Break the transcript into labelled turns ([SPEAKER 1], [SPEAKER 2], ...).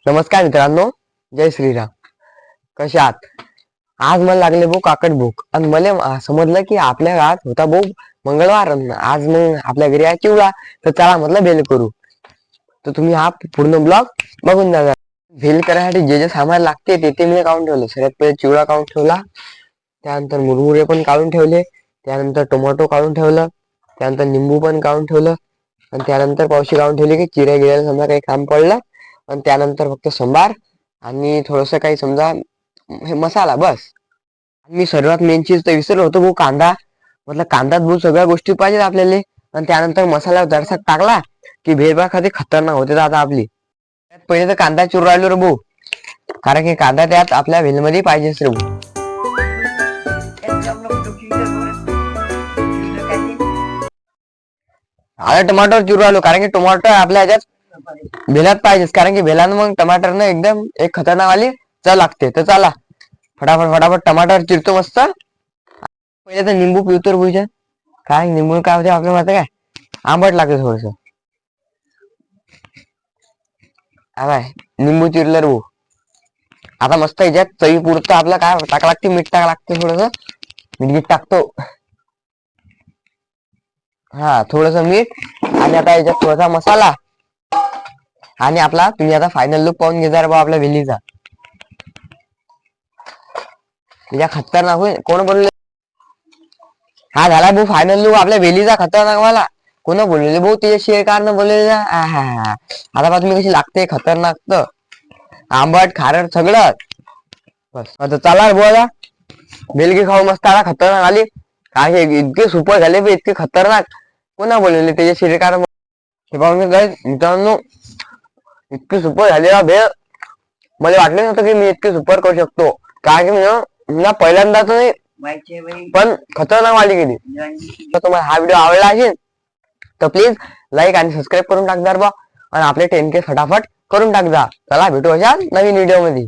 [SPEAKER 1] नमस्कार मित्रांनो, जय श्रीराम. कशा आहात? आज मला लागले भाऊ काकड भूक आणि मला समजलं की आपल्या गावात होता भाऊ मंगळवार. आज मग आपल्या घरी आहे चिवडा, तर चला म्हटलं भेल करू. तर तुम्ही हा पूर्ण ब्लॉग बघून जा. भेल करायसाठी जे जे सामान लागते ते मी काढून ठेवले. सगळ्यात पहिले चिवडा काढून ठेवला, त्यानंतर मुरमुरे पण काढून ठेवले, त्यानंतर टोमॅटो काढून ठेवलं, त्यानंतर निंबू पण काढून ठेवलं आणि त्यानंतर पावशी काढून ठेवली की चिऱ्या गिऱ्याला समजा काही काम पडलं. आणि त्यानंतर फक्त सांबार आणि थोडस काही समजा हे मसाला बस. मी सर्वात मेन चीज तर विसरलो होतो भाऊ, कांदा. म्हटलं कांदात भाऊ सगळ्या गोष्टी पाहिजेत आपल्याला. आणि त्यानंतर मसाला जरासा टाकला की भेळ खाते खतरनाक होते दादा आपली. पहिले तर कांदा चिरून राहिलो रे भाऊ, कारण की कांदा त्यात आपल्या भेलमध्ये पाहिजेच रे भाऊ. आता टमाटर चिरून राहिलो, कारण की टमाटर आपल्या ह्याच्यात भेलात पाहिजेच, कारण की भेलानं मग टमाटरनं एकदम एक खतरनाक वाली चव लागते. तर चला फटाफट फटाफट टमाटर चिरतो मस्त. पहिले तर निंबू पिवतो भुईच्या, काय निंबू काय होते आपल्या माहिती काय, आंबट लागते थोडस. काय निंबू चिरलं रू. आता मस्त याच्यात चवी पुरतं आपलं काय टाका लागते, मीठ टाका लागते, थोडस मीठ टाकतो. हा थोडस मीठ आणि आता याच्यात थोडासा मसाला आणि आपला तुम्ही आता फायनल लुक पाहून घेणार बा आपल्या भेलीचा. या खतरनाक होईल कोण बोलले. हा झाला भाऊ फायनल लुक आपल्या भेलीचा खतरनाक वाला. कोण बोललेले भाऊ ते शेरकारनं बोललेलं. आता पहा तुम्ही कशी लागते खतरनाक, तर आंबट खारट सगळं. बस आता चला बोला भेलगी खाऊ मस्त. आला खतरनाक आली, काय इतके सुपर झाले बे, इतके खतरनाक. कोणा बोललेले त्याचे शेरकार. हे पाहून काय मित्रांनो, इतके सुपर झाले भेळ. मला वाटलं नव्हतं की मी इतके सुपर करू शकतो, कारण की मी पहिल्यांदाच नाही पण खतरनाक वाली गेली. तर तुम्हाला हा व्हिडिओ आवडला असेल तर प्लीज लाईक आणि सबस्क्राईब करून टाकणार बा, आणि आपले 10K फटाफट करून टाक जा. चला भेटू अशा नवीन व्हिडिओ मध्ये.